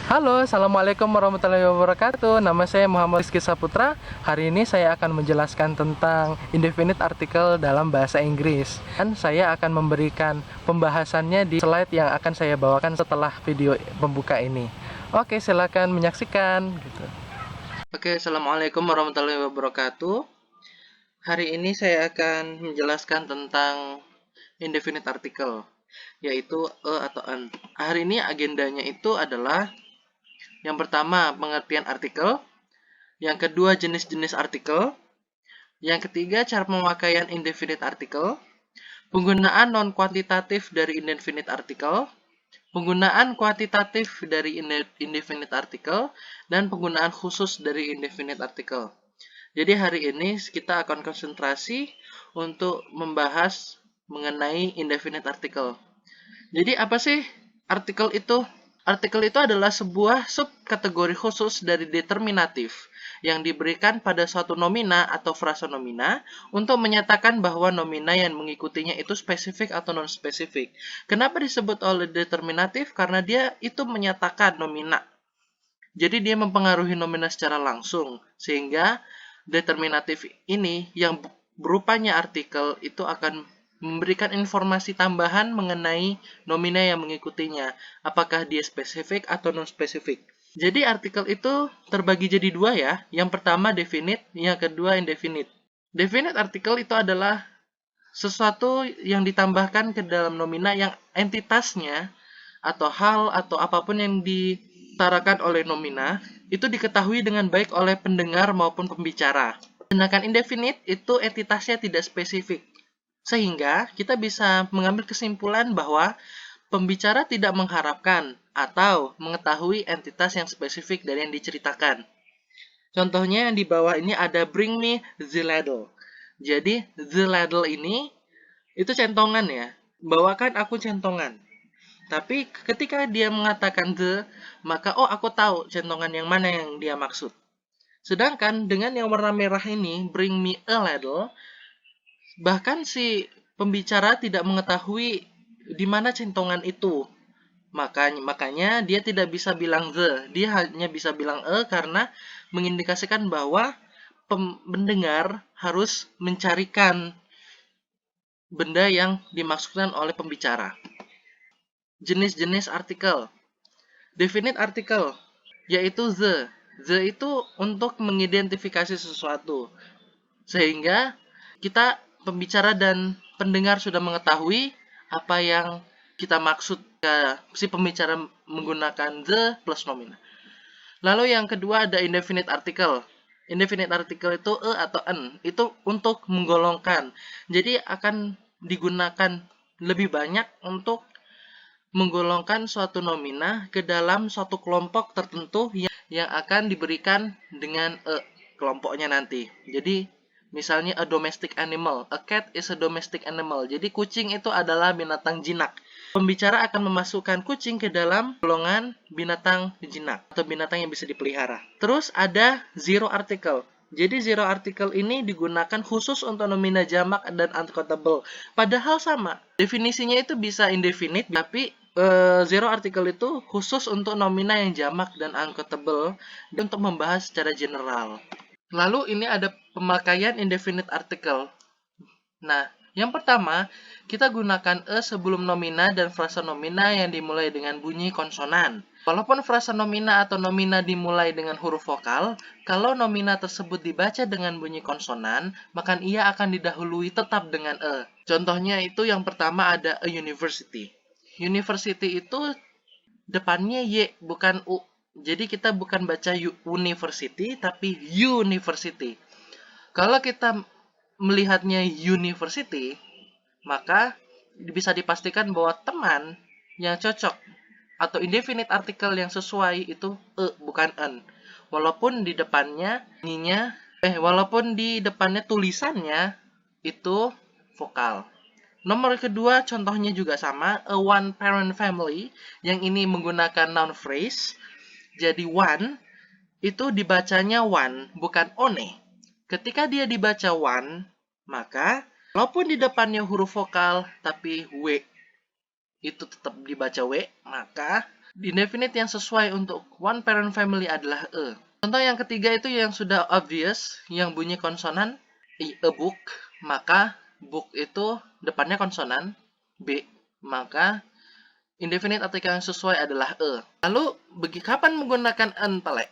Halo, Assalamualaikum warahmatullahi wabarakatuh. Nama saya Muhammad Rizky Saputra. Hari ini saya akan menjelaskan tentang indefinite article dalam bahasa Inggris. Dan saya akan memberikan pembahasannya di slide yang akan saya bawakan setelah video pembuka ini. Oke, silakan menyaksikan. Oke, Assalamualaikum warahmatullahi wabarakatuh. Hari ini saya akan menjelaskan tentang indefinite article, yaitu atau an. Hari ini agendanya itu adalah yang pertama, pengertian artikel. Yang kedua, jenis-jenis artikel. Yang ketiga, cara pemakaian indefinite article. Penggunaan non-kuantitatif dari indefinite article. Penggunaan kuantitatif dari indefinite article. Dan penggunaan khusus dari indefinite article. Jadi hari ini kita akan konsentrasi untuk membahas mengenai indefinite article. Jadi apa sih artikel itu? Artikel itu adalah sebuah subkategori khusus dari determinatif yang diberikan pada suatu nomina atau frasa nomina untuk menyatakan bahwa nomina yang mengikutinya itu spesifik atau non-spesifik. Kenapa disebut oleh determinatif? Karena dia itu menyatakan nomina. Jadi dia mempengaruhi nomina secara langsung, sehingga determinatif ini yang berupanya artikel itu akan memberikan informasi tambahan mengenai nomina yang mengikutinya, apakah dia spesifik atau non-spesifik. Jadi artikel itu terbagi jadi dua ya, yang pertama definite, yang kedua indefinite. Definite artikel itu adalah sesuatu yang ditambahkan ke dalam nomina yang entitasnya atau hal atau apapun yang diutarakan oleh nomina itu diketahui dengan baik oleh pendengar maupun pembicara. Sedangkan indefinite itu entitasnya tidak spesifik. Sehingga kita bisa mengambil kesimpulan bahwa pembicara tidak mengharapkan atau mengetahui entitas yang spesifik dari yang diceritakan. Contohnya yang di bawah ini ada bring me the ladle. Jadi the ladle ini itu centongan ya. Bawakan aku centongan. Tapi ketika dia mengatakan the, maka aku tahu centongan yang mana yang dia maksud. Sedangkan dengan yang warna merah ini, bring me a ladle, bahkan si pembicara tidak mengetahui di mana centongan itu. Makanya dia tidak bisa bilang the. Dia hanya bisa bilang karena mengindikasikan bahwa pendengar harus mencarikan benda yang dimaksudkan oleh pembicara. Jenis-jenis artikel. Definite artikel, yaitu the. The itu untuk mengidentifikasi sesuatu. Sehingga kita pembicara dan pendengar sudah mengetahui apa yang kita maksud si pembicara menggunakan the plus nomina. Lalu yang kedua ada indefinite article. Indefinite article itu atau an. Itu untuk menggolongkan. Jadi akan digunakan lebih banyak untuk menggolongkan suatu nomina ke dalam suatu kelompok tertentu yang akan diberikan dengan kelompoknya nanti. Jadi misalnya a domestic animal, a cat is a domestic animal. Jadi kucing itu adalah binatang jinak. Pembicara akan memasukkan kucing ke dalam golongan binatang jinak atau binatang yang bisa dipelihara. Terus ada zero article. Jadi zero article ini digunakan khusus untuk nomina jamak dan uncountable. Padahal sama. Definisinya itu bisa indefinite, tapi zero article itu khusus untuk nomina yang jamak dan uncountable untuk membahas secara general. Lalu ini ada pemakaian indefinite article. Nah, yang pertama, kita gunakan sebelum nomina dan frasa nomina yang dimulai dengan bunyi konsonan. Walaupun frasa nomina atau nomina dimulai dengan huruf vokal, kalau nomina tersebut dibaca dengan bunyi konsonan, maka ia akan didahului tetap dengan Contohnya itu yang pertama ada a university. University itu depannya y, bukan u. Jadi kita bukan baca university, tapi university. Kalau kita melihatnya university, maka bisa dipastikan bahwa teman yang cocok atau indefinite article yang sesuai itu bukan an. Walaupun di depannya walaupun di depannya tulisannya itu vokal. Nomor kedua contohnya juga sama, a one parent family, yang ini menggunakan noun phrase. Jadi one itu dibacanya one, bukan one. Ketika dia dibaca one, maka walaupun di depannya huruf vokal tapi w itu tetap dibaca w, maka Indefinite yang sesuai untuk one parent family adalah e. Contoh yang ketiga itu yang sudah obvious, yang bunyi konsonan, a book, maka book itu depannya konsonan, b, maka indefinite artikel yang sesuai adalah e. Lalu, kapan menggunakan an, Pale?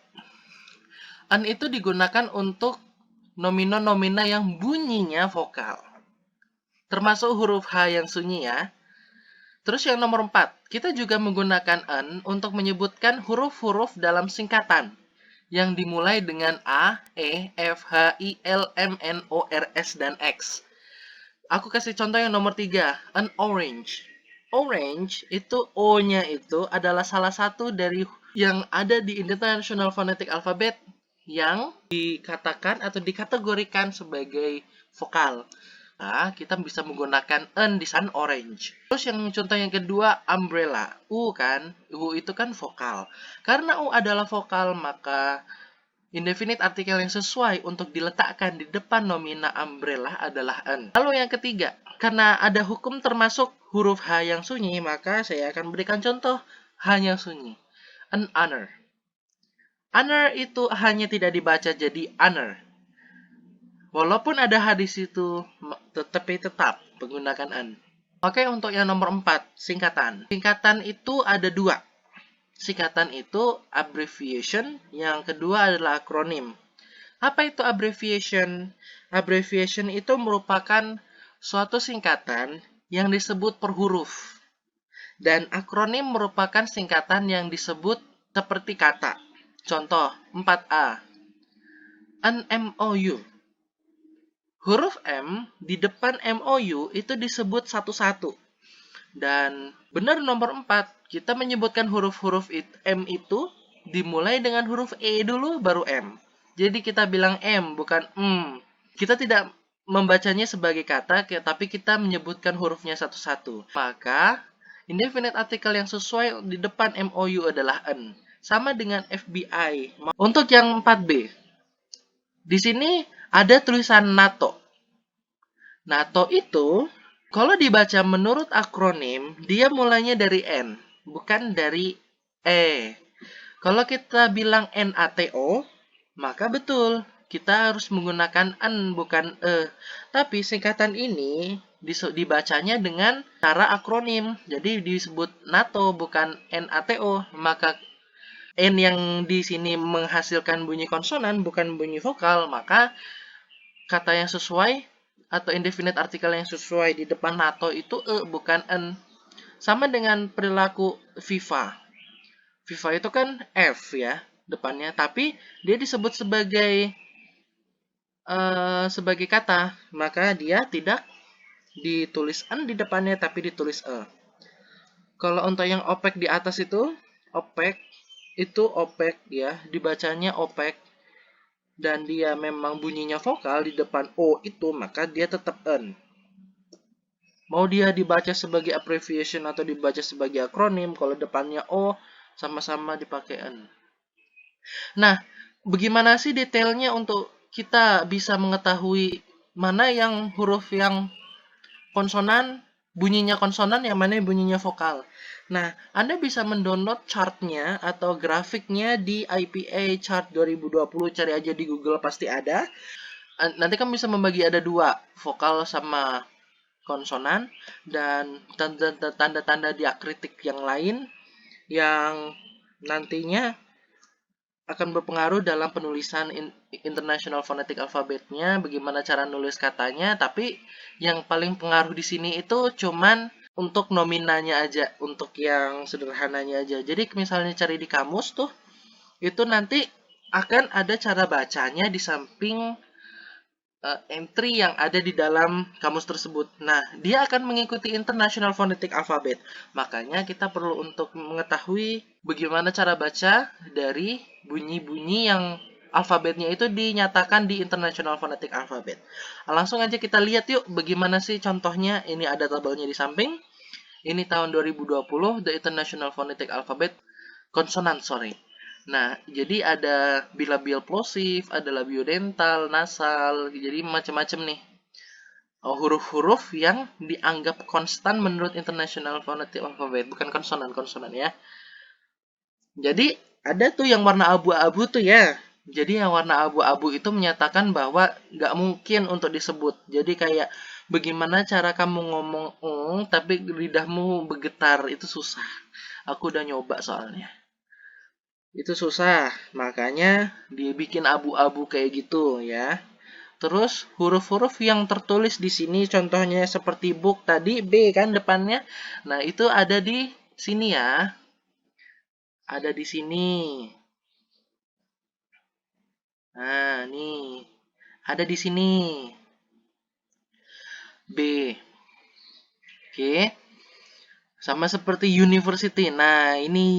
An itu digunakan untuk nomina-nomina yang bunyinya vokal. Termasuk huruf H yang sunyi ya. Terus yang nomor 4, kita juga menggunakan an untuk menyebutkan huruf-huruf dalam singkatan yang dimulai dengan A, E, F, H, I, L, M, N, O, R, S, dan X. Aku kasih contoh yang nomor 3, an orange. Orange itu O-nya itu adalah salah satu dari yang ada di International Phonetic Alphabet yang dikatakan atau dikategorikan sebagai vokal. Nah, kita bisa menggunakan an di sana orange. Terus yang contoh yang kedua, umbrella. U kan, U itu kan vokal. Karena U adalah vokal, maka indefinite artikel yang sesuai untuk diletakkan di depan nomina umbrella adalah an. Lalu yang ketiga, karena ada hukum termasuk huruf H yang sunyi, maka saya akan berikan contoh H yang sunyi. An honor. Honor itu hanya tidak dibaca jadi honor. Walaupun ada H di situ, tetapi tetap menggunakan an. Oke, untuk yang nomor 4, singkatan. Singkatan itu ada 2. Singkatan itu abbreviation, yang kedua adalah akronim. Apa itu abbreviation? Abbreviation itu merupakan suatu singkatan yang disebut per huruf. Dan akronim merupakan singkatan yang disebut seperti kata. Contoh, 4A. An MOU. Huruf M di depan MOU itu disebut satu-satu. Dan benar nomor 4, kita menyebutkan huruf-huruf M itu dimulai dengan huruf E dulu baru M. Jadi kita bilang M bukan M. Kita tidak membacanya sebagai kata, tapi kita menyebutkan hurufnya satu-satu. Maka indefinite article yang sesuai di depan MOU adalah N. Sama dengan FBI. Untuk yang 4B. Di sini ada tulisan NATO. NATO itu, kalau dibaca menurut akronim, dia mulainya dari N, bukan dari E. Kalau kita bilang NATO, maka betul, kita harus menggunakan N, bukan E. Tapi singkatan ini dibacanya dengan cara akronim. Jadi disebut NATO, bukan NATO. Maka N yang di sini menghasilkan bunyi konsonan, bukan bunyi vokal, maka kata yang sesuai atau indefinite artikel yang sesuai di depan NATO itu E, bukan N. Sama dengan perilaku FIFA. FIFA itu kan F ya depannya, tapi dia disebut sebagai kata, maka dia tidak ditulis N di depannya, tapi ditulis E. Kalau untuk yang opek di atas itu, opek ya, dibacanya opek, dan dia memang bunyinya vokal di depan O itu, maka dia tetap N. Mau dia dibaca sebagai abbreviation atau dibaca sebagai akronim, kalau depannya O, sama-sama dipakai N. Nah, bagaimana sih detailnya untuk kita bisa mengetahui mana yang huruf yang konsonan, bunyinya konsonan, yang mana bunyinya vokal? Nah, Anda bisa mendownload chartnya atau grafiknya di IPA Chart 2020, cari aja di Google pasti ada. Nanti kan bisa membagi ada 2, vokal sama konsonan, dan tanda-tanda diakritik yang lain yang nantinya akan berpengaruh dalam penulisan International Phonetic Alphabet-nya, bagaimana cara nulis katanya, tapi yang paling pengaruh di sini itu cuman untuk nominanya aja, untuk yang sederhananya aja. Jadi misalnya cari di kamus tuh, itu nanti akan ada cara bacanya di samping entry yang ada di dalam kamus tersebut. Nah, dia akan mengikuti International Phonetic Alphabet. Makanya kita perlu untuk mengetahui bagaimana cara baca dari bunyi-bunyi yang alfabetnya itu dinyatakan di International Phonetic Alphabet. Langsung aja kita lihat yuk bagaimana sih contohnya. Ini ada tabelnya di samping. Ini tahun 2020, The International Phonetic Alphabet, konsonan, sorry. Nah, jadi ada bilabial plosive, ada labiodental, nasal, jadi macam-macam nih. Huruf-huruf yang dianggap konstan menurut International Phonetic Alphabet, bukan konsonan ya. Jadi ada tuh yang warna abu-abu tuh ya. Jadi yang warna abu-abu itu menyatakan bahwa nggak mungkin untuk disebut. Jadi kayak bagaimana cara kamu ngomong tapi lidahmu bergetar itu susah. Aku udah nyoba soalnya. Itu susah, makanya dibikin abu-abu kayak gitu ya. Terus huruf-huruf yang tertulis di sini contohnya seperti book tadi B kan depannya. Nah, itu ada di sini ya. Ada di sini. Nah, nih. Ada di sini. B. Oke. Sama seperti university. Nah, ini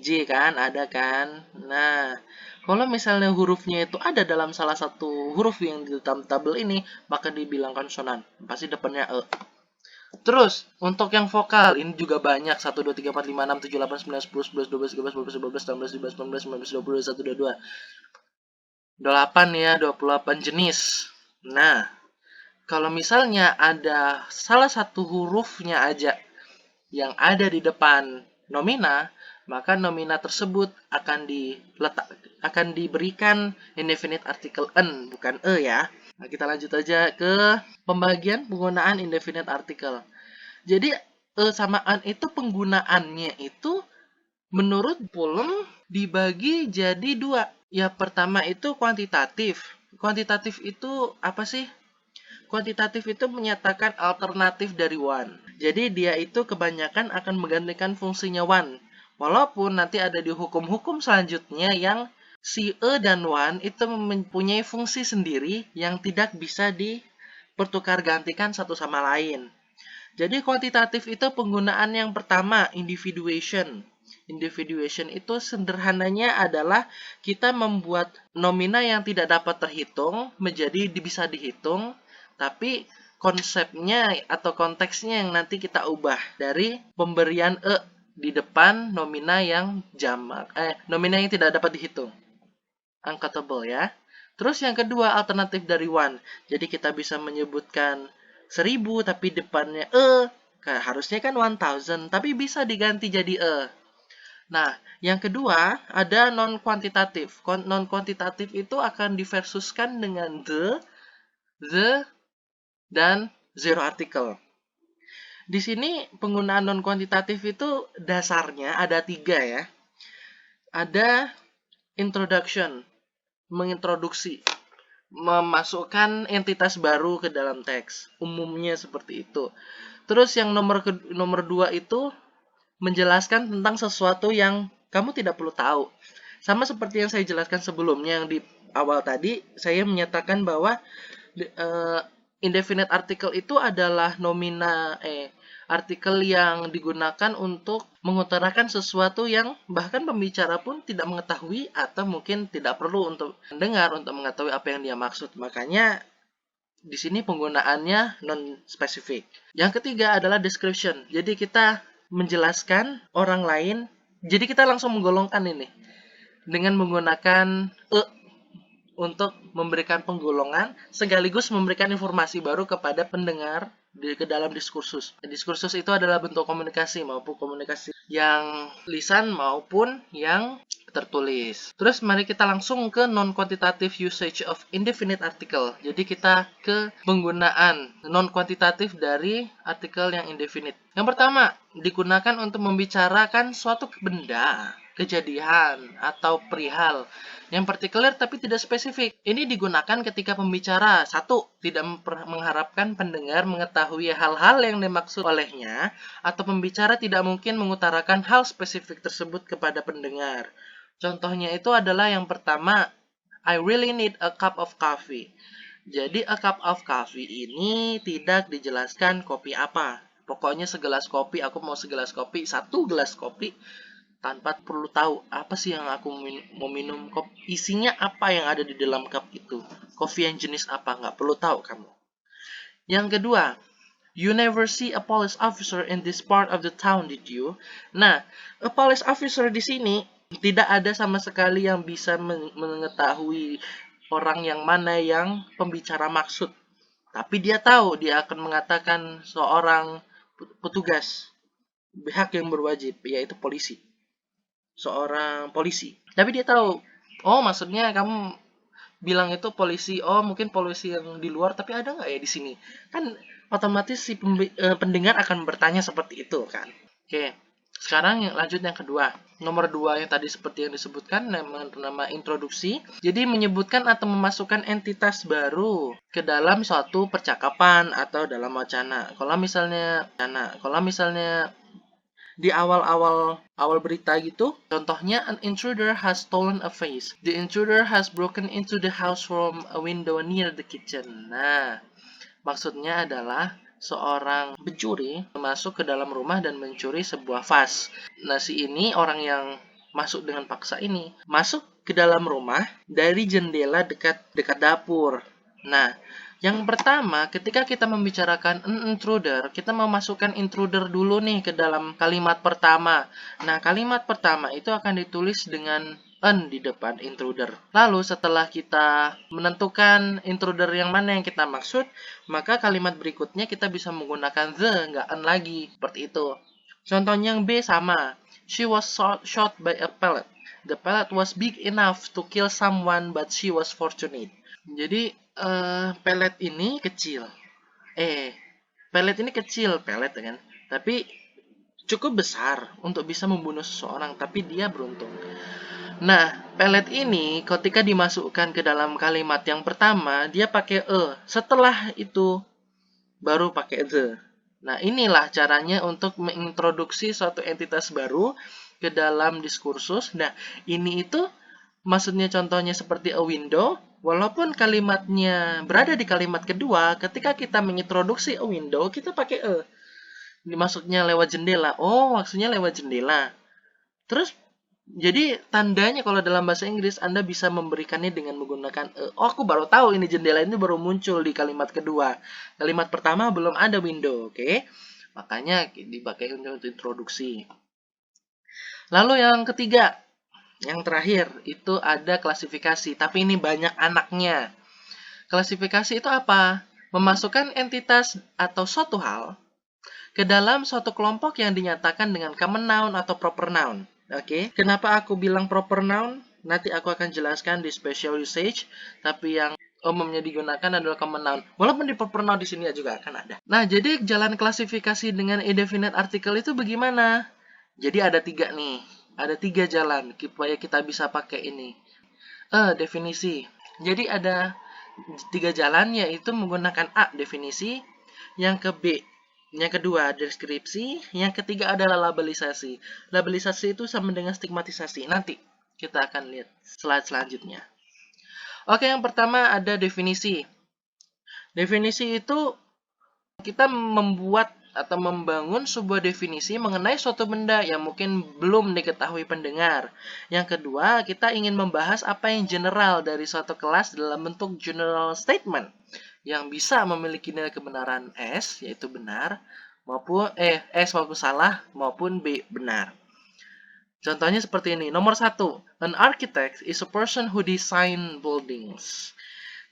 J kan, ada kan. Nah, kalau misalnya hurufnya itu ada dalam salah satu huruf yang di dalam tabel ini, maka dibilang konsonan. Pasti depannya E. Terus, untuk yang vokal, ini juga banyak. 1, 2, 3, 4, 5, 6, 7, 8, 9, 10, 11, 12, 13, 14, 15, 16, 17, 18, 19, 20, 21, 22. 28 ya, 28 jenis. Nah, kalau misalnya ada salah satu hurufnya aja yang ada di depan nomina, maka nomina tersebut akan diberikan indefinite article n, bukan e ya. Nah, kita lanjut aja ke pembagian penggunaan indefinite article. Jadi e sama an itu penggunaannya itu menurut Pullum dibagi jadi dua. Ya pertama itu kuantitatif. Kuantitatif itu apa sih? Kuantitatif itu menyatakan alternatif dari one. Jadi dia itu kebanyakan akan menggantikan fungsinya one. Walaupun nanti ada di hukum-hukum selanjutnya yang si e dan one itu mempunyai fungsi sendiri yang tidak bisa dipertukar gantikan satu sama lain. Jadi kuantitatif itu penggunaan yang pertama, individuation. Individuation itu sederhananya adalah kita membuat nomina yang tidak dapat terhitung menjadi bisa dihitung, tapi konsepnya atau konteksnya yang nanti kita ubah dari pemberian e di depan nomina yang jamak, nomina yang tidak dapat dihitung. Uncountable ya. Terus yang kedua alternatif dari one. Jadi kita bisa menyebutkan 1000 tapi depannya harusnya kan 1000 tapi bisa diganti jadi Nah, yang kedua ada non kuantitatif. Non kuantitatif itu akan diversuskan dengan the dan zero article. Di sini penggunaan non kuantitatif itu dasarnya ada 3 ya. Ada introduction, mengintroduksi, memasukkan entitas baru ke dalam teks. Umumnya seperti itu. Terus yang nomor 2 itu menjelaskan tentang sesuatu yang kamu tidak perlu tahu. Sama seperti yang saya jelaskan sebelumnya yang di awal tadi, saya menyatakan bahwa indefinite article itu adalah artikel yang digunakan untuk mengutarakan sesuatu yang bahkan pembicara pun tidak mengetahui atau mungkin tidak perlu untuk mendengar untuk mengetahui apa yang dia maksud. Makanya di sini penggunaannya non spesifik. Yang ketiga adalah description. Jadi kita menjelaskan orang lain. Jadi kita langsung menggolongkan ini dengan menggunakan untuk memberikan penggolongan sekaligus memberikan informasi baru kepada pendengar ke dalam diskursus. Diskursus itu adalah bentuk komunikasi maupun komunikasi yang lisan maupun yang tertulis. Terus mari kita langsung ke non-quantitative usage of indefinite article. Jadi kita ke penggunaan non-kuantitatif dari artikel yang indefinite. Yang pertama, digunakan untuk membicarakan suatu benda, kejadian, atau perihal yang partikular tapi tidak spesifik. Ini digunakan ketika pembicara tidak mengharapkan pendengar mengetahui hal-hal yang dimaksud olehnya, atau pembicara tidak mungkin mengutarakan hal spesifik tersebut kepada pendengar. Contohnya itu adalah yang pertama, I really need a cup of coffee. Jadi a cup of coffee ini tidak dijelaskan kopi apa. Pokoknya segelas kopi, aku mau segelas kopi, 1 gelas kopi, tanpa perlu tahu apa sih yang aku mau minum, isinya apa yang ada di dalam cup itu, kopi yang jenis apa, nggak perlu tahu kamu. Yang kedua, you never see a police officer in this part of the town, did you? Nah, a police officer di sini tidak ada sama sekali yang bisa mengetahui orang yang mana yang pembicara maksud. Tapi dia tahu dia akan mengatakan seorang petugas pihak yang berwajib, yaitu polisi. seorang polisi. Tapi dia tahu, oh maksudnya kamu bilang itu polisi, oh mungkin polisi yang di luar, tapi ada nggak ya di sini? Kan otomatis si pendengar akan bertanya seperti itu kan. Oke, sekarang lanjut yang kedua. Nomor 2 yang tadi seperti yang disebutkan, nama introduksi. Jadi menyebutkan atau memasukkan entitas baru ke dalam suatu percakapan atau dalam wacana. Kalau misalnya di awal berita gitu, contohnya an intruder has stolen a vase. The intruder has broken into the house from a window near the kitchen. Nah, maksudnya adalah seorang pencuri masuk ke dalam rumah dan mencuri sebuah vas. Nah, si ini orang yang masuk dengan paksa ini masuk ke dalam rumah dari jendela dekat dapur. Nah, yang pertama, ketika kita membicarakan an intruder, kita memasukkan intruder dulu nih ke dalam kalimat pertama. Nah, kalimat pertama itu akan ditulis dengan an di depan intruder. Lalu setelah kita menentukan intruder yang mana yang kita maksud, maka kalimat berikutnya kita bisa menggunakan the, nggak an lagi. Seperti itu. Contohnya yang B sama. She was shot by a pellet. The pellet was big enough to kill someone, but she was fortunate. Jadi, pellet ini kecil. Pellet ini kecil, pellet kan. Tapi cukup besar untuk bisa membunuh seseorang, tapi dia beruntung. Nah, pellet ini ketika dimasukkan ke dalam kalimat yang pertama, dia pakai Setelah itu baru pakai the. Nah, inilah caranya untuk mengintroduksi suatu entitas baru ke dalam diskursus. Nah, ini itu maksudnya contohnya seperti a window, walaupun kalimatnya berada di kalimat kedua, ketika kita mengintroduksi a window, kita pakai Maksudnya lewat jendela. Oh, maksudnya lewat jendela. Terus, jadi tandanya kalau dalam bahasa Inggris, Anda bisa memberikannya dengan menggunakan Oh, aku baru tahu ini jendela ini baru muncul di kalimat kedua. Kalimat pertama belum ada window, oke? Makanya dipakai untuk introduksi. Lalu yang ketiga, yang terakhir, itu ada klasifikasi. Tapi ini banyak anaknya. Klasifikasi itu apa? Memasukkan entitas atau suatu hal ke dalam suatu kelompok yang dinyatakan dengan common noun atau proper noun. Oke, kenapa aku bilang proper noun? Nanti aku akan jelaskan di special usage, tapi yang umumnya digunakan adalah common noun. Walaupun di proper noun di sini juga akan ada. Nah, jadi jalan klasifikasi dengan indefinite article itu bagaimana? Jadi ada 3 nih. Ada 3 jalan supaya kita bisa pakai ini. Definisi. Jadi ada 3 jalan, yaitu menggunakan A, definisi, yang ke B, yang kedua deskripsi, yang ketiga adalah labelisasi. Labelisasi itu sama dengan stigmatisasi. Nanti kita akan lihat slide selanjutnya. Oke, yang pertama ada definisi. Definisi itu kita membuat atau membangun sebuah definisi mengenai suatu benda yang mungkin belum diketahui pendengar. Yang kedua, kita ingin membahas apa yang general dari suatu kelas dalam bentuk general statement yang bisa memiliki nilai kebenaran S, yaitu benar, maupun S maupun salah, maupun B benar. Contohnya seperti ini. Nomor 1, an architect is a person who design buildings.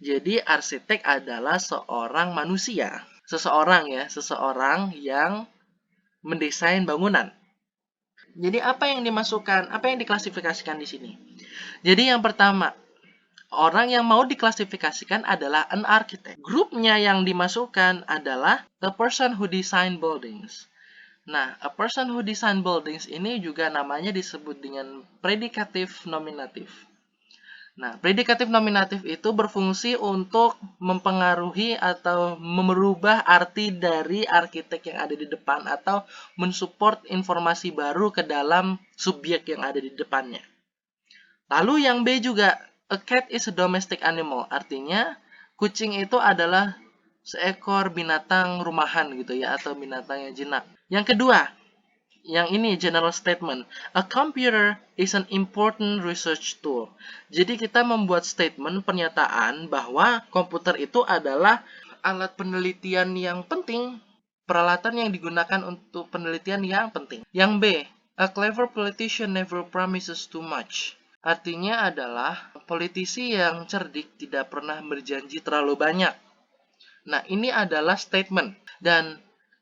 Jadi arsitek adalah seorang manusia. Seseorang yang mendesain bangunan. Jadi apa yang dimasukkan, apa yang diklasifikasikan di sini? Jadi yang pertama, orang yang mau diklasifikasikan adalah an architect. Grupnya yang dimasukkan adalah a person who design buildings. Nah, a person who design buildings ini juga namanya disebut dengan predikatif nominatif. Nah, predikatif nominatif itu berfungsi untuk mempengaruhi atau merubah arti dari arsitek yang ada di depan atau mensupport informasi baru ke dalam subjek yang ada di depannya. Lalu yang B juga, a cat is a domestic animal. Artinya, kucing itu adalah seekor binatang rumahan gitu ya, atau binatang yang jinak. Yang kedua, yang ini general statement. A computer is an important research tool. Jadi kita membuat statement pernyataan bahwa komputer itu adalah alat penelitian yang penting, peralatan yang digunakan untuk penelitian yang penting. Yang B, a clever politician never promises too much. Artinya adalah politisi yang cerdik tidak pernah berjanji terlalu banyak. Nah, ini adalah statement. Dan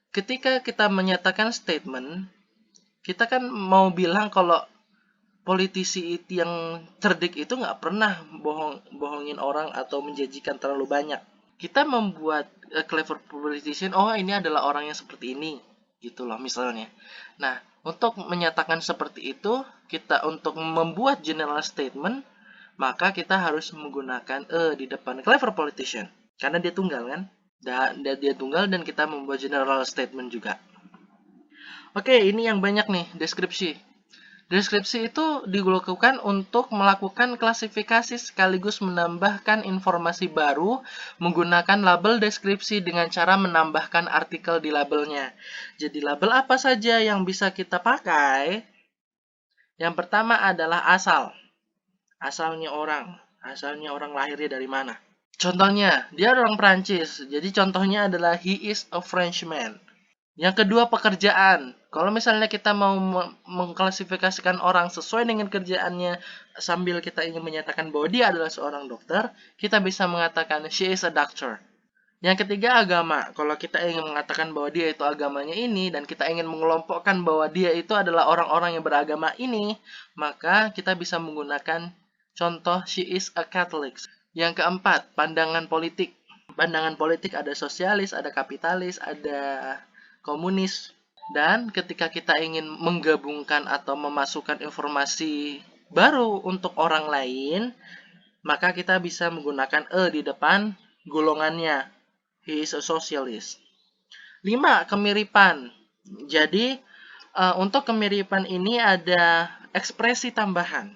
ketika kita menyatakan statement, kita kan mau bilang kalau politisi itu yang cerdik itu nggak pernah bohongin orang atau menjanjikan terlalu banyak. Kita membuat clever politician, oh ini adalah orang yang seperti ini, gitu loh misalnya. Nah, untuk menyatakan seperti itu, kita untuk membuat general statement, maka kita harus menggunakan di depan clever politician, karena dia tunggal kan, dia tunggal dan kita membuat general statement juga. Oke, ini yang banyak nih deskripsi. Deskripsi itu dilakukan untuk melakukan klasifikasi sekaligus menambahkan informasi baru menggunakan label deskripsi dengan cara menambahkan artikel di labelnya. Jadi label apa saja yang bisa kita pakai? Yang pertama adalah asal. Asalnya orang lahirnya dari mana? Contohnya, dia orang Prancis. Jadi contohnya adalah he is a Frenchman. Yang kedua, pekerjaan. Kalau misalnya kita mau mengklasifikasikan orang sesuai dengan kerjaannya sambil kita ingin menyatakan bahwa dia adalah seorang dokter, kita bisa mengatakan she is a doctor. Yang ketiga, agama. Kalau kita ingin mengatakan bahwa dia itu agamanya ini dan kita ingin mengelompokkan bahwa dia itu adalah orang-orang yang beragama ini, maka kita bisa menggunakan contoh she is a Catholic. Yang keempat, pandangan politik. Pandangan politik ada sosialis, ada kapitalis, ada komunis. Dan ketika kita ingin menggabungkan atau memasukkan informasi baru untuk orang lain, maka kita bisa menggunakan di depan golongannya. He is a socialist. 5. Kemiripan. Jadi untuk kemiripan ini ada ekspresi tambahan.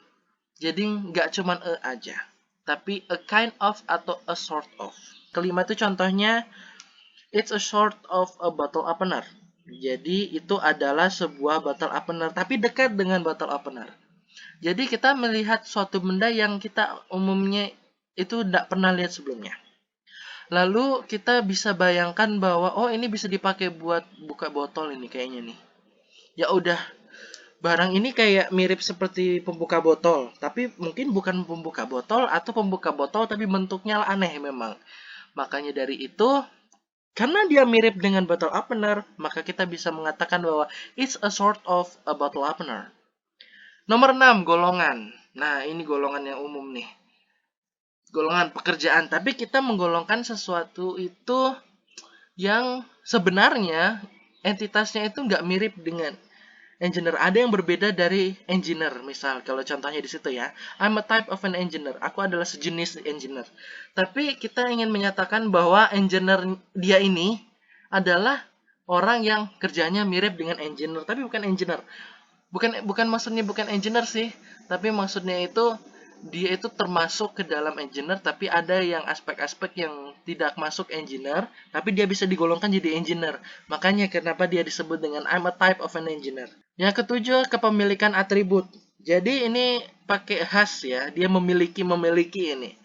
Jadi nggak cuma aja, tapi a kind of atau a sort of. Kelima itu contohnya, it's a sort of a bottle opener. Jadi itu adalah sebuah bottle opener, tapi dekat dengan bottle opener. Jadi kita melihat suatu benda yang kita umumnya itu tidak pernah lihat sebelumnya. Lalu kita bisa bayangkan bahwa oh ini bisa dipakai buat buka botol ini kayaknya nih. Ya udah, barang ini kayak mirip seperti pembuka botol, tapi mungkin bukan pembuka botol atau pembuka botol tapi bentuknya aneh memang. Makanya dari itu, karena dia mirip dengan bottle opener, maka kita bisa mengatakan bahwa it's a sort of a bottle opener. Nomor 6, golongan. Nah, ini golongan yang umum nih. Golongan pekerjaan, tapi kita menggolongkan sesuatu itu yang sebenarnya entitasnya itu nggak mirip dengan engineer. Ada yang berbeda dari engineer. Misal, kalau contohnya di situ ya, I'm a type of an engineer. Aku adalah sejenis engineer. Tapi kita ingin menyatakan bahwa engineer dia ini adalah orang yang kerjanya mirip dengan engineer, tapi bukan engineer. Bukan maksudnya bukan engineer sih, tapi maksudnya itu dia itu termasuk ke dalam engineer, tapi ada yang aspek-aspek yang tidak masuk engineer, tapi dia bisa digolongkan jadi engineer. Makanya kenapa dia disebut dengan I'm a type of an engineer. Yang ketujuh, kepemilikan atribut. Jadi ini pakai has ya, dia memiliki ini.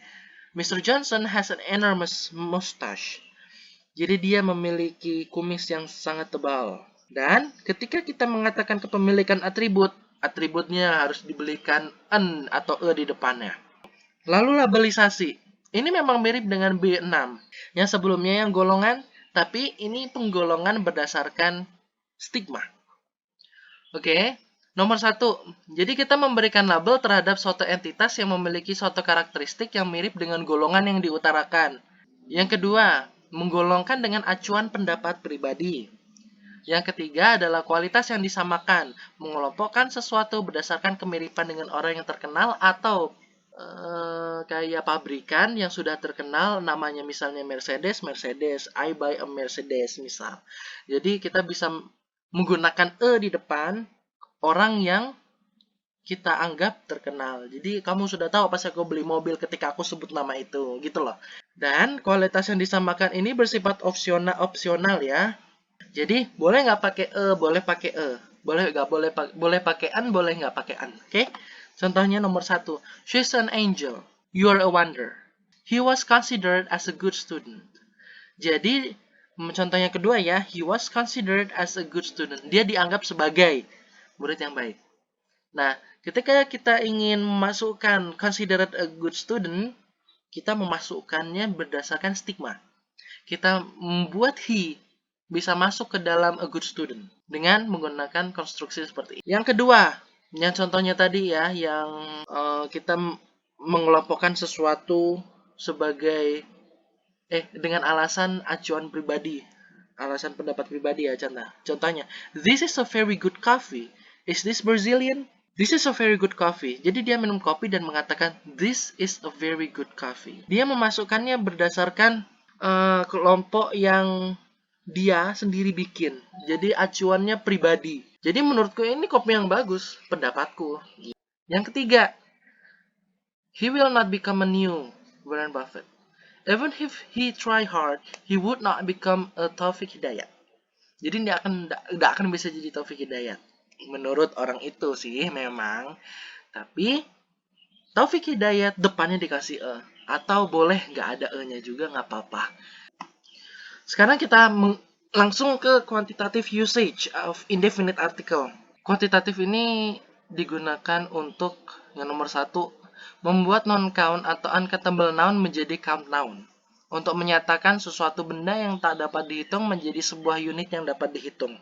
Mr. Johnson has an enormous mustache. Jadi dia memiliki kumis yang sangat tebal. Dan ketika kita mengatakan kepemilikan atribut, atributnya harus diberikan an atau di depannya. Lalu labelisasi. Ini memang mirip dengan B6. Yang sebelumnya yang golongan, tapi ini penggolongan berdasarkan stigma. Oke. Nomor 1. Jadi kita memberikan label terhadap suatu entitas yang memiliki suatu karakteristik yang mirip dengan golongan yang diutarakan. Yang kedua, menggolongkan dengan acuan pendapat pribadi. Yang ketiga adalah kualitas yang disamakan, mengelompokkan sesuatu berdasarkan kemiripan dengan orang yang terkenal atau kayak pabrikan yang sudah terkenal, namanya misalnya Mercedes, I buy a Mercedes misal. Jadi kita bisa menggunakan di depan orang yang kita anggap terkenal. Jadi kamu sudah tahu pas aku beli mobil ketika aku sebut nama itu, gitu loh. Dan kualitas yang disamakan ini bersifat opsional ya. Jadi boleh nggak pakai boleh pakai boleh pakai an, boleh nggak pakai an. Oke? Contohnya nomor 1, she's an angel, you are a wonder. He was considered as a good student. Jadi contoh yang kedua ya, he was considered as a good student. Dia dianggap sebagai murid yang baik. Nah, ketika kita ingin memasukkan considered a good student, kita memasukkannya berdasarkan stigma. Kita membuat he bisa masuk ke dalam a good student dengan menggunakan konstruksi seperti ini. Yang kedua, Yang contohnya tadi ya, yang kita mengelompokkan sesuatu sebagai dengan alasan acuan pribadi, alasan pendapat pribadi ya, contohnya, this is a very good coffee. Is this Brazilian? This is a very good coffee. Jadi dia minum kopi dan mengatakan this is a very good coffee. Dia memasukkannya berdasarkan kelompok yang dia sendiri bikin. Jadi acuannya pribadi. Jadi menurutku ini kopi yang bagus, pendapatku. Yang ketiga, he will not become a new Warren Buffett. Even if he try hard, he would not become a Taufik Hidayat. Jadi dia nggak akan bisa jadi Taufik Hidayat. Menurut orang itu sih memang. Tapi Taufik Hidayat depannya dikasih E. Atau boleh nggak ada E-nya juga nggak apa-apa. Sekarang kita langsung ke quantitative usage of indefinite article. Kuantitatif ini digunakan untuk yang nomor 1, membuat non-count atau uncountable noun menjadi count noun. Untuk menyatakan sesuatu benda yang tak dapat dihitung menjadi sebuah unit yang dapat dihitung.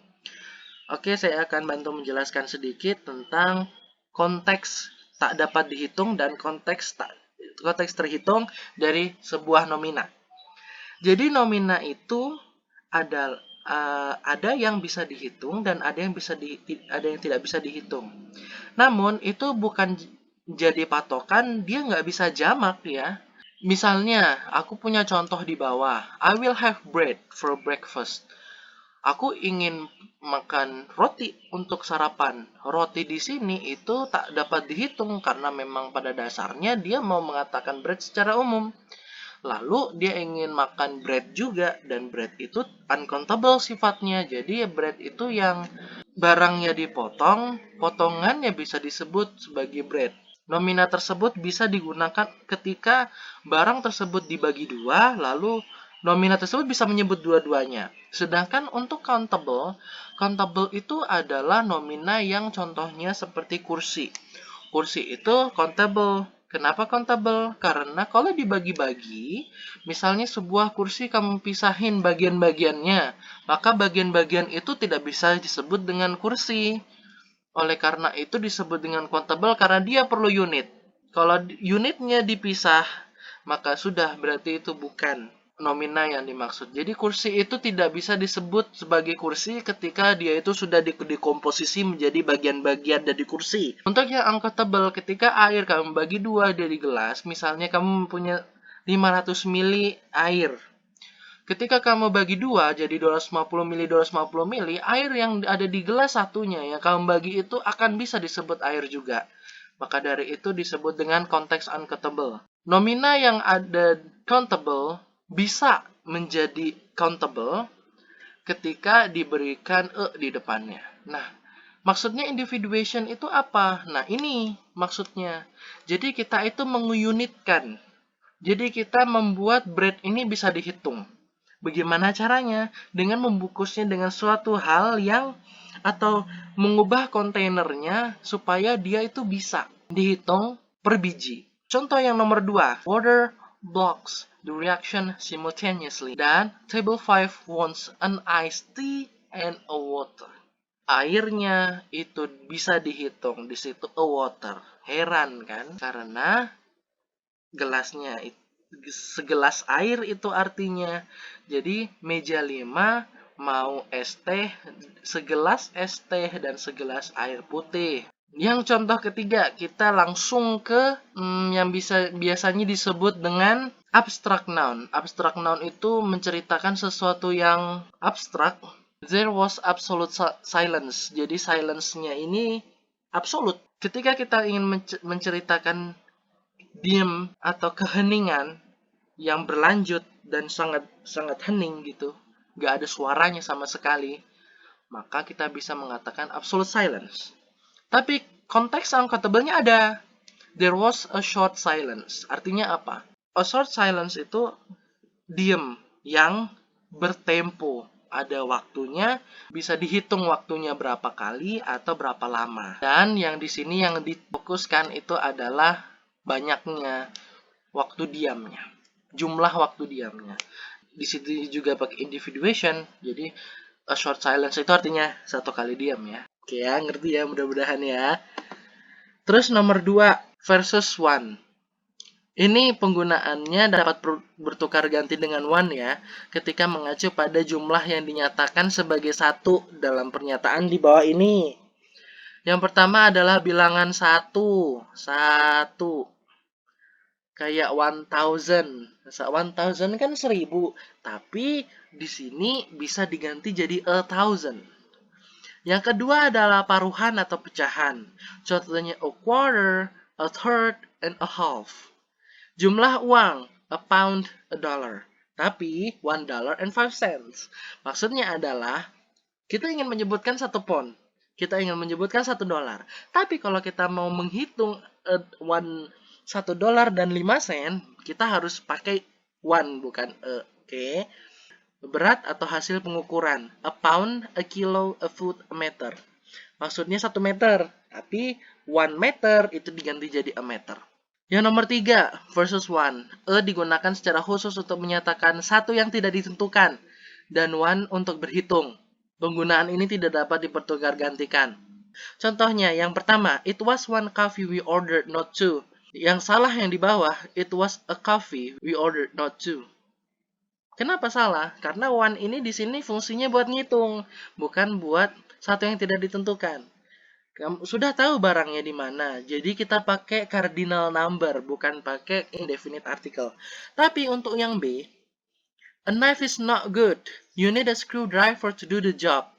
Oke, saya akan bantu menjelaskan sedikit tentang konteks tak dapat dihitung dan konteks terhitung dari sebuah nomina. Jadi nomina itu ada yang bisa dihitung dan ada yang tidak bisa dihitung. Namun itu bukan jadi patokan, dia nggak bisa jamak ya. Misalnya, aku punya contoh di bawah. I will have bread for breakfast. Aku ingin makan roti untuk sarapan. Roti di sini itu tak dapat dihitung karena memang pada dasarnya dia mau mengatakan bread secara umum. Lalu dia ingin makan bread juga, dan bread itu uncountable sifatnya. Jadi bread itu yang barangnya dipotong, potongannya bisa disebut sebagai bread. Nomina tersebut bisa digunakan ketika barang tersebut dibagi dua, lalu nomina tersebut bisa menyebut dua-duanya. Sedangkan untuk countable itu adalah nomina yang contohnya seperti kursi. Kursi itu countable. Kenapa countable? Karena kalau dibagi-bagi, misalnya sebuah kursi kamu pisahin bagian-bagiannya, maka bagian-bagian itu tidak bisa disebut dengan kursi. Oleh karena itu disebut dengan countable karena dia perlu unit. Kalau unitnya dipisah, maka sudah berarti itu bukan nomina yang dimaksud. Jadi kursi itu tidak bisa disebut sebagai kursi ketika dia itu sudah dikomposisi menjadi bagian-bagian dari kursi. Untuk yang uncountable, ketika air kamu bagi dua dari gelas, misalnya kamu punya 500 ml air. Ketika kamu bagi dua jadi 250 ml, 250 ml, air yang ada di gelas satunya yang kamu bagi itu akan bisa disebut air juga. Maka dari itu disebut dengan konteks uncountable. Nomina yang ada countable bisa menjadi countable ketika diberikan di depannya. Nah, maksudnya individuation itu apa? Nah, ini maksudnya. Jadi kita itu mengunitkan. Jadi kita membuat bread ini bisa dihitung. Bagaimana caranya? Dengan membungkusnya dengan suatu hal yang atau mengubah kontainernya supaya dia itu bisa dihitung per biji. Contoh yang nomor 2, water blocks the reaction simultaneously. Dan table 5 wants an iced tea and a water. Airnya itu bisa dihitung, di situ a water. Heran kan? Karena gelasnya segelas air itu artinya. Jadi meja 5 mau es teh, segelas es teh dan segelas air putih. Yang contoh ketiga, kita langsung ke yang biasanya disebut dengan abstract noun. Abstract noun itu menceritakan sesuatu yang abstrak. There was absolute silence. Jadi silence-nya ini absolut. Ketika kita ingin menceritakan diam atau keheningan yang berlanjut dan sangat hening gitu, nggak ada suaranya sama sekali, maka kita bisa mengatakan absolute silence. Tapi konteks uncountable-nya ada. There was a short silence. Artinya apa? A short silence itu diam yang bertempo. Ada waktunya, bisa dihitung waktunya berapa kali atau berapa lama. Dan yang di sini yang difokuskan itu adalah banyaknya waktu diamnya. Jumlah waktu diamnya. Di situ juga pakai individuation. Jadi a short silence itu artinya satu kali diam ya. Oke ya, ngerti ya mudah-mudahan ya. Terus nomor 2, versus one. Ini penggunaannya dapat bertukar ganti dengan one ya, ketika mengacu pada jumlah yang dinyatakan sebagai satu dalam pernyataan di bawah ini. Yang pertama adalah bilangan satu. Kayak 1000. 1000 kan 1000, tapi di sini bisa diganti jadi 1000. Yang kedua adalah paruhan atau pecahan. Contohnya a quarter, a third, and a half. Jumlah uang, a pound, a dollar. Tapi $1.05. Maksudnya adalah kita ingin menyebutkan 1 pound. Kita ingin menyebutkan $1. Tapi kalau kita mau menghitung $1 dan 5 sen, kita harus pakai one bukan a. Oke. Berat atau hasil pengukuran. A pound, a kilo, a foot, a meter. Maksudnya 1 meter. Tapi 1 meter itu diganti jadi a meter. Yang nomor 3, versus one. A digunakan secara khusus untuk menyatakan satu yang tidak ditentukan. Dan one untuk berhitung. Penggunaan ini tidak dapat dipertukar gantikan. Contohnya, yang pertama, it was 1 coffee we ordered, not 2. Yang salah yang di bawah, it was a coffee we ordered, not 2. Kenapa salah? Karena one ini di sini fungsinya buat ngitung, bukan buat satu yang tidak ditentukan. Kamu sudah tahu barangnya di mana, jadi kita pakai cardinal number, bukan pakai indefinite article. Tapi untuk yang B, a knife is not good. You need a screwdriver to do the job.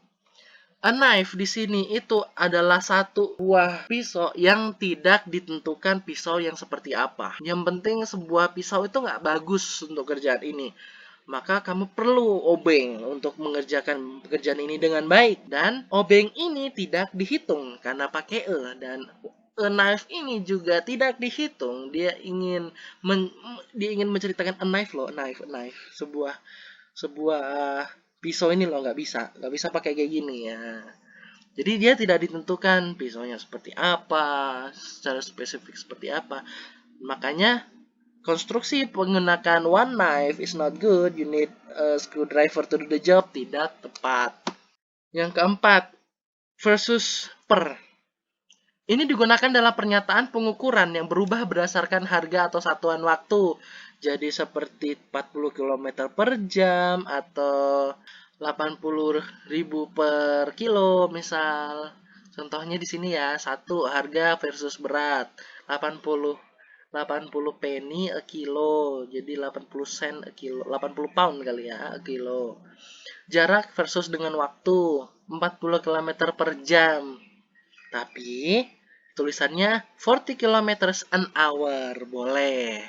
A knife di sini itu adalah satu buah pisau yang tidak ditentukan pisau yang seperti apa. Yang penting sebuah pisau itu nggak bagus untuk kerjaan ini. Maka kamu perlu obeng untuk mengerjakan pekerjaan ini dengan baik. Dan obeng ini tidak dihitung karena pakai e. Dan a knife ini juga tidak dihitung. Dia ingin menceritakan a knife loh, a knife. Sebuah pisau ini loh, nggak bisa pakai kayak gini ya. Jadi dia tidak ditentukan pisaunya seperti apa, secara spesifik seperti apa. Makanya konstruksi menggunakan one knife is not good, you need a screwdriver to do the job tidak tepat. Yang keempat, versus per. Ini digunakan dalam pernyataan pengukuran yang berubah berdasarkan harga atau satuan waktu. Jadi seperti 40 km per jam atau 80.000 per kilo misal. Contohnya di sini ya, satu harga versus berat, 80 penny a kilo, jadi 80 sen a kilo, 80 pound kali ya a kilo. Jarak versus dengan waktu, 40 km per jam. Tapi tulisannya 40 km an hour, boleh.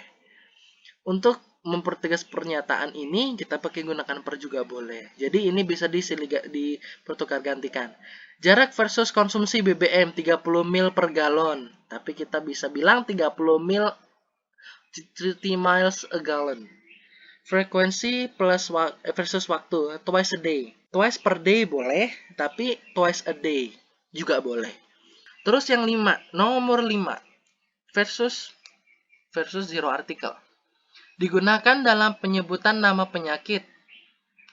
Untuk mempertegas pernyataan ini, kita pakai gunakan per juga boleh. Jadi ini bisa dipertukar gantikan. Jarak versus konsumsi BBM 30 mil per galon. Tapi kita bisa bilang 30 mil 30 miles a gallon. Frekuensi plus versus waktu, twice a day. Twice per day boleh, tapi twice a day juga boleh. Terus yang 5, nomor 5. Versus zero article. Digunakan dalam penyebutan nama penyakit.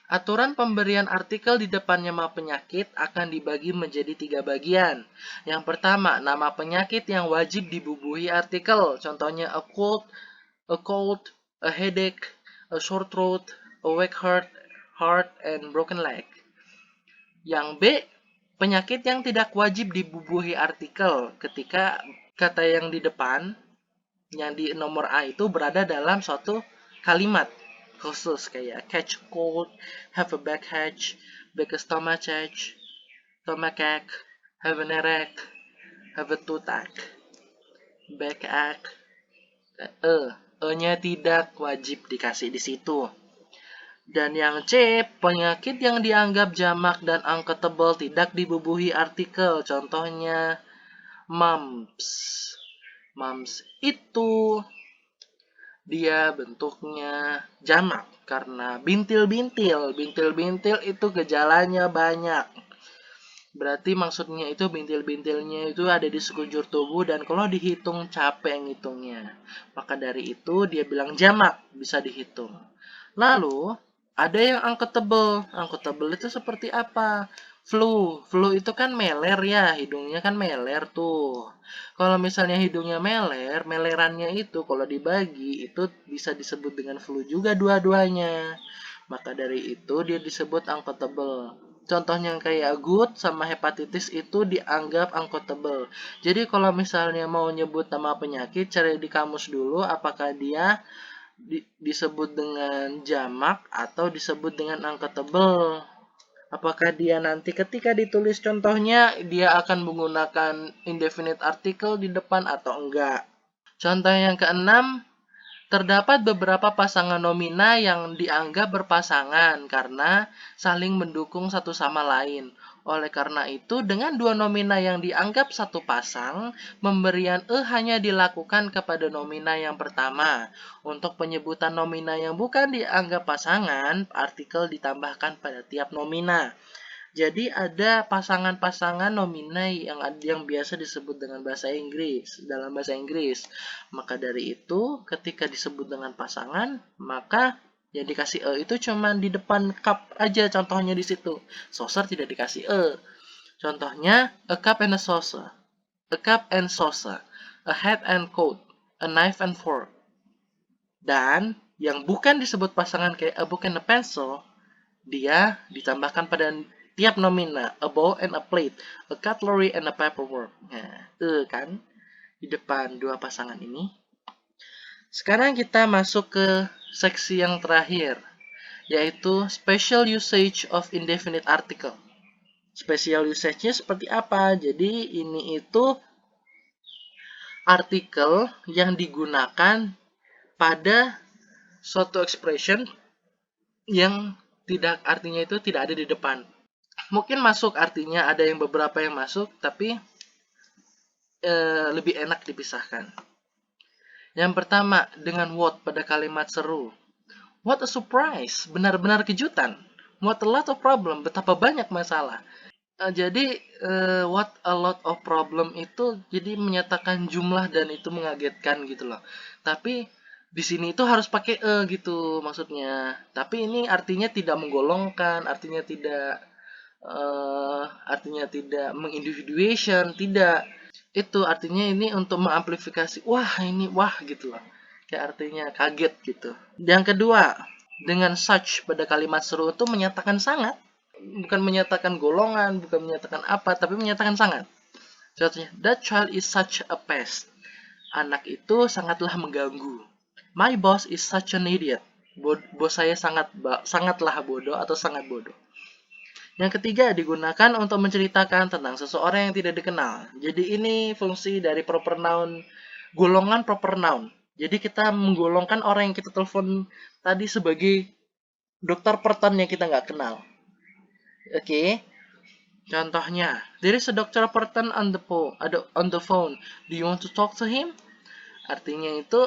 Aturan pemberian artikel di depan nama penyakit akan dibagi menjadi 3 bagian. Yang pertama, nama penyakit yang wajib dibubuhi artikel. Contohnya a cold, a headache, a sore throat, a weak heart, and broken leg. Yang B, penyakit yang tidak wajib dibubuhi artikel ketika kata yang di depan, yang di nomor A itu berada dalam suatu kalimat khusus kayak catch cold, have a backache, a stomachache, stomachache, have an earache, have a toothache, backache. E-nya tidak wajib dikasih di situ. Dan yang C, penyakit yang dianggap jamak dan uncountable tidak dibubuhi artikel. Contohnya mumps. Mumps itu dia bentuknya jamak karena bintil-bintil. Bintil-bintil itu gejalanya banyak. Berarti maksudnya itu bintil-bintilnya itu ada di sekujur tubuh dan kalau dihitung capek ngitungnya. Maka dari itu dia bilang jamak bisa dihitung. Lalu ada yang uncountable. Uncountable itu seperti apa? Flu itu kan meler ya, hidungnya kan meler tuh. Kalau misalnya hidungnya meler, melerannya itu kalau dibagi itu bisa disebut dengan flu juga dua-duanya. Maka dari itu dia disebut uncountable. Contohnya kayak good sama hepatitis itu dianggap uncountable. Jadi kalau misalnya mau nyebut nama penyakit, cari di kamus dulu apakah dia disebut dengan jamak atau disebut dengan uncountable. Apakah dia nanti ketika ditulis contohnya dia akan menggunakan indefinite article di depan atau enggak. Contoh yang keenam, terdapat beberapa pasangan nomina yang dianggap berpasangan karena saling mendukung satu sama lain. Oleh karena itu, dengan dua nomina yang dianggap satu pasang, pemberian hanya dilakukan kepada nomina yang pertama. Untuk penyebutan nomina yang bukan dianggap pasangan, artikel ditambahkan pada tiap nomina. Jadi ada pasangan-pasangan nomina yang biasa disebut dengan bahasa Inggris, dalam bahasa Inggris. Maka dari itu, ketika disebut dengan pasangan, maka yang dikasih itu cuma di depan cup aja, contohnya di situ. Saucer tidak dikasih Contohnya, a cup and a saucer, a cup and saucer, a hat and coat, a knife and fork. Dan yang bukan disebut pasangan kayak a book and a pencil, dia ditambahkan pada tiap nomina, a bowl and a plate, a cutlery and a paperwork. Nah, kan di depan dua pasangan ini. Sekarang kita masuk ke seksi yang terakhir, yaitu special usage of indefinite article. Special usage-nya seperti apa? Jadi ini itu artikel yang digunakan pada suatu expression yang artinya itu tidak ada di depan. Mungkin masuk artinya, ada yang beberapa yang masuk, tapi lebih enak dipisahkan. Yang pertama, dengan what pada kalimat seru. What a surprise, benar-benar kejutan. What a lot of problem, betapa banyak masalah. Jadi, what a lot of problem itu jadi menyatakan jumlah dan itu mengagetkan gitu loh. Tapi di sini itu harus pakai gitu maksudnya. Tapi ini artinya tidak menggolongkan, artinya tidak mengindividuation, tidak. Itu artinya ini untuk mengamplifikasi, wah gitu loh. Kayak artinya kaget gitu. Yang kedua, dengan such pada kalimat seru itu menyatakan sangat. Bukan menyatakan golongan, bukan menyatakan apa, tapi menyatakan sangat. Contohnya, that child is such a pest. Anak itu sangatlah mengganggu. My boss is such an idiot. Bos saya sangatlah bodoh atau sangat bodoh. Yang ketiga, digunakan untuk menceritakan tentang seseorang yang tidak dikenal. Jadi ini fungsi dari proper noun, golongan proper noun. Jadi kita menggolongkan orang yang kita telepon tadi sebagai Dr. Perton yang kita nggak kenal. Oke. Contohnya, there is a Dr. Perton on the phone. Do you want to talk to him? Artinya itu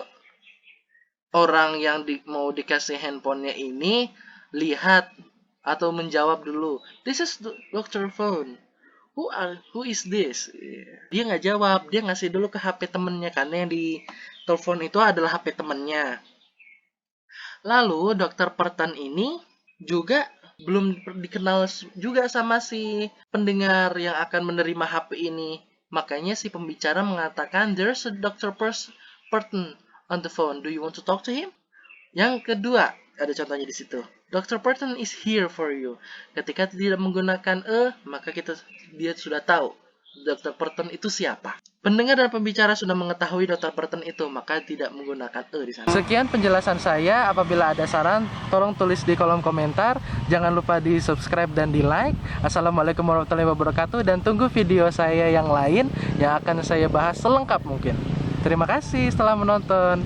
orang yang mau dikasih handphonenya ini lihat atau menjawab dulu. This is Dr. Phone. Who is this? Dia nggak jawab, dia ngasih dulu ke HP temennya karena yang di telepon itu adalah HP temennya. Lalu Dr. Perton ini juga belum dikenal juga sama si pendengar yang akan menerima HP ini. Makanya si pembicara mengatakan there's a Dr. Perton on the phone. Do you want to talk to him? Yang kedua, ada contohnya di situ. Dr. Perton is here for you. Ketika tidak menggunakan maka dia sudah tahu Dr. Perton itu siapa. Pendengar dan pembicara sudah mengetahui Dr. Perton itu, maka tidak menggunakan di sana. Sekian penjelasan saya. Apabila ada saran, tolong tulis di kolom komentar. Jangan lupa di subscribe dan di like. Assalamualaikum warahmatullahi wabarakatuh. Dan tunggu video saya yang lain yang akan saya bahas selengkap mungkin. Terima kasih setelah menonton.